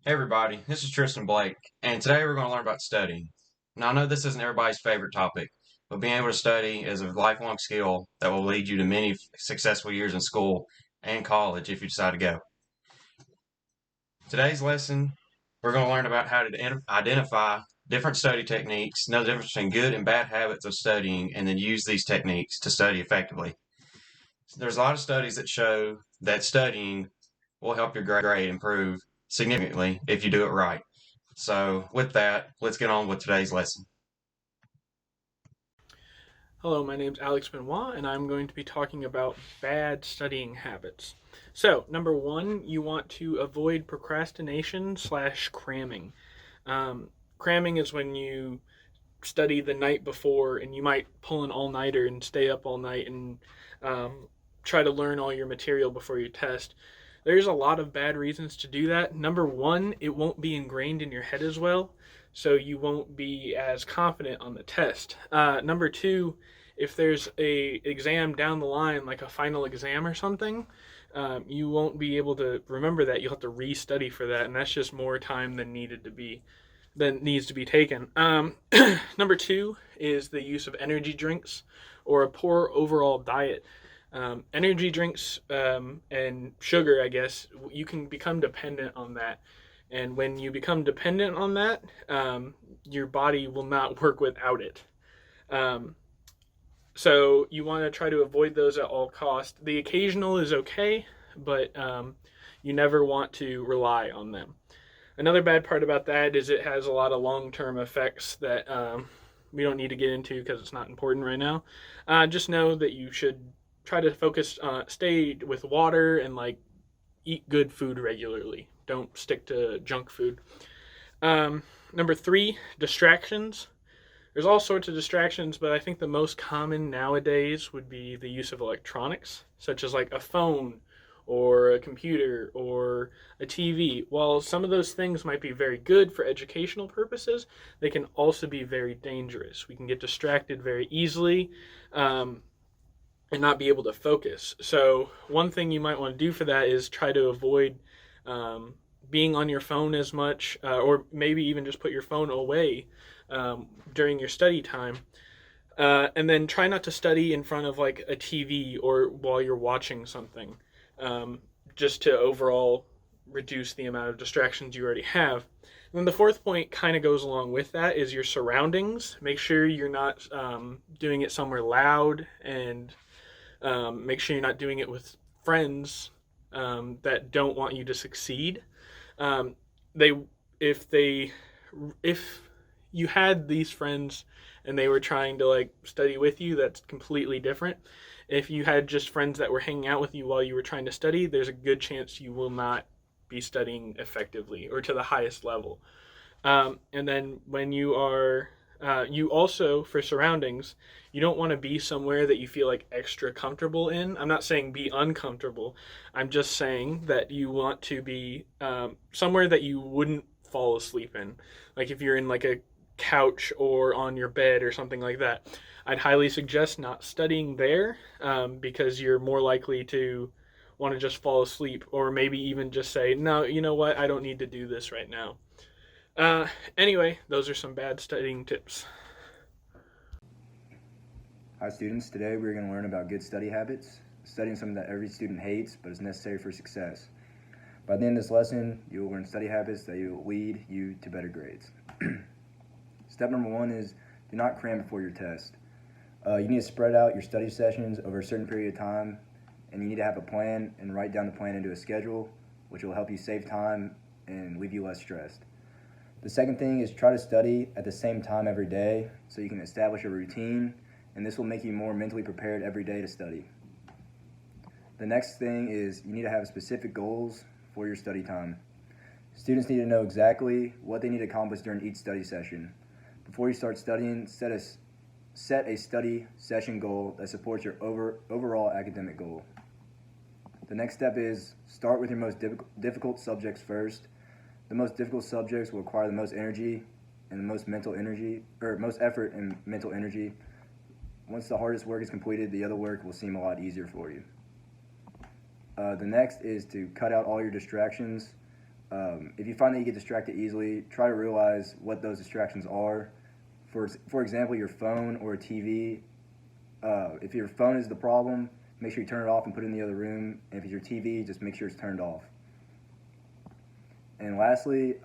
Hey everybody, this is Tristan Blake, and today we're going to learn about studying. Now I know this isn't everybody's favorite topic, but being able to study is a lifelong skill that will lead you to many successful years in school and college if you decide to go. Today's lesson, we're going to learn about how to identify different study techniques, know the difference between good and bad habits of studying, and then use these techniques to study effectively. There's a lot of studies that show that studying will help your grade improve significantly if you do it right. So, with that, let's get on with today's lesson. Hello, my name's Alex Benoit, and I'm going to be talking about bad studying habits. So, number one, you want to avoid procrastination slash cramming. Cramming is when you study the night before and you might pull an all nighter and stay up all night and um, try to learn all your material before you test. There's a lot of bad reasons to do that. Number one, it won't be ingrained in your head as well, so you won't be as confident on the test. Number two, if there's a exam down the line, like a final exam or something, you won't be able to remember that. You'll have to re-study for that, and that's just more time than needs to be taken. Number two is the use of energy drinks or a poor overall diet. Energy drinks and sugar, I guess, you can become dependent on that. And when you become dependent on that, your body will not work without it. Um, so you want to try to avoid those at all costs. The occasional is okay, but you never want to rely on them. Another bad part about that is it has a lot of long-term effects that we don't need to get into because it's not important right now. Just know that you should try to focus, stay with water and like eat good food regularly. Don't stick to junk food. Number three, distractions. There's all sorts of distractions, but I think the most common nowadays would be the use of electronics, such as like a phone or a computer or a TV. While some of those things might be very good for educational purposes, they can also be very dangerous. We can get distracted very easily and not be able to focus. So, one thing you might want to do for that is try to avoid being on your phone as much, or maybe even just put your phone away during your study time. And then try not to study in front of like a TV or while you're watching something, um, just to overall reduce the amount of distractions you already have. And then the fourth point kind of goes along with that is your surroundings. Make sure you're not doing it somewhere loud, and make sure you're not doing it with friends that don't want you to succeed. Um, they if they if you had these friends and they were trying to like study with you, that's completely different. If you had just friends that were hanging out with you while you were trying to study, there's a good chance you will not be studying effectively or to the highest level. And then when you also, for surroundings, you don't want to be somewhere that you feel like extra comfortable in. I'm not saying be uncomfortable. I'm just saying that you want to be somewhere that you wouldn't fall asleep in. Like if you're in like a couch or on your bed or something like that, I'd highly suggest not studying there because you're more likely to want to just fall asleep or maybe even just say, no, you know what, I don't need to do this right now. Anyway, those are some bad studying tips. Hi students, today we're going to learn about good study habits. Studying something that every student hates but is necessary for success. By the end of this lesson, you will learn study habits that will lead you to better grades. Step number one is do not cram before your test. You need to spread out your study sessions over a certain period of time, and you need to have a plan and write down the plan into a schedule, which will help you save time and leave you less stressed. The second thing is try to study at the same time every day so you can establish a routine, and this will make you more mentally prepared every day to study. The next thing is you need to have specific goals for your study time. Students need to know exactly what they need to accomplish during each study session. Before you start studying, set a study session goal that supports your overall academic goal. The next step is start with your most difficult subjects first. The most difficult subjects will require the most energy and the most most effort and mental energy. Once the hardest work is completed, the other work will seem a lot easier for you. The next is to cut out all your distractions. If you find that you get distracted easily, try to realize what those distractions are. For example, your phone or a TV. If your phone is the problem, make sure you turn it off and put it in the other room. And if it's your TV, just make sure it's turned off. And lastly,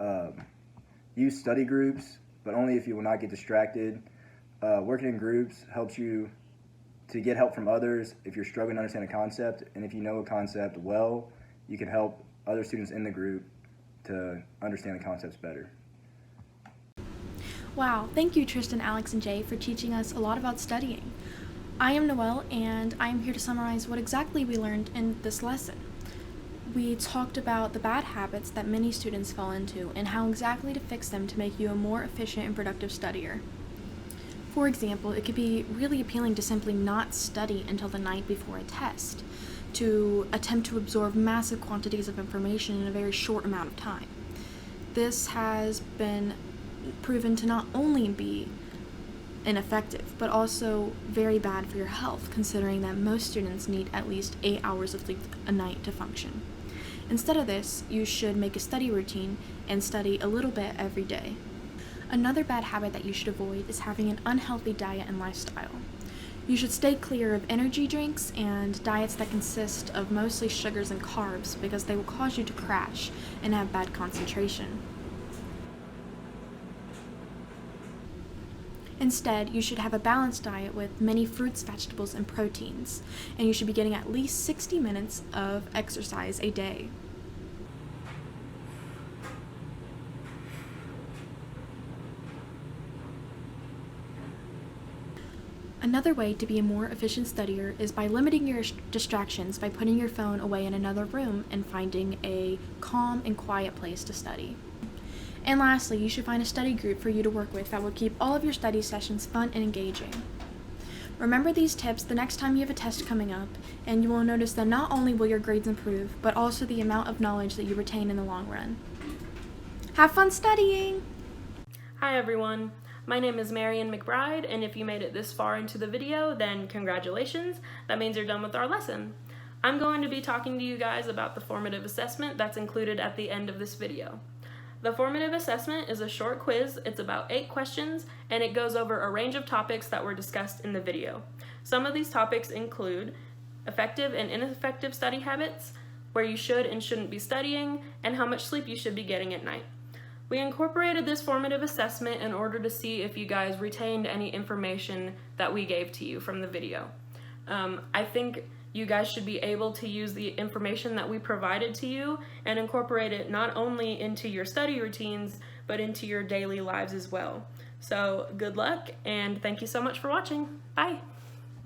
use study groups, but only if you will not get distracted. Working in groups helps you to get help from others if you're struggling to understand a concept, and if you know a concept well, you can help other students in the group to understand the concepts better. Wow, thank you Tristan, Alex, and Jay for teaching us a lot about studying. I am Noelle, and I am here to summarize what exactly we learned in this lesson. We talked about the bad habits that many students fall into and how exactly to fix them to make you a more efficient and productive studier. For example, it could be really appealing to simply not study until the night before a test, to attempt to absorb massive quantities of information in a very short amount of time. This has been proven to not only be ineffective, but also very bad for your health, considering that most students need at least 8 hours of sleep a night to function. Instead of this, you should make a study routine and study a little bit every day. Another bad habit that you should avoid is having an unhealthy diet and lifestyle. You should stay clear of energy drinks and diets that consist of mostly sugars and carbs because they will cause you to crash and have bad concentration. Instead, you should have a balanced diet with many fruits, vegetables, and proteins, and you should be getting at least 60 minutes of exercise a day. Another way to be a more efficient studier is by limiting your distractions by putting your phone away in another room and finding a calm and quiet place to study. And lastly, you should find a study group for you to work with that will keep all of your study sessions fun and engaging. Remember these tips the next time you have a test coming up, and you will notice that not only will your grades improve, but also the amount of knowledge that you retain in the long run. Have fun studying! Hi everyone, my name is Marian McBride, and if you made it this far into the video, then congratulations, that means you're done with our lesson. I'm going to be talking to you guys about the formative assessment that's included at the end of this video. The formative assessment is a short quiz. It's about 8 questions, and it goes over a range of topics that were discussed in the video. Some of these topics include effective and ineffective study habits, where you should and shouldn't be studying, and how much sleep you should be getting at night. We incorporated this formative assessment in order to see if you guys retained any information that we gave to you from the video. I think you guys should be able to use the information that we provided to you and incorporate it not only into your study routines, but into your daily lives as well. So good luck, and thank you so much for watching. Bye!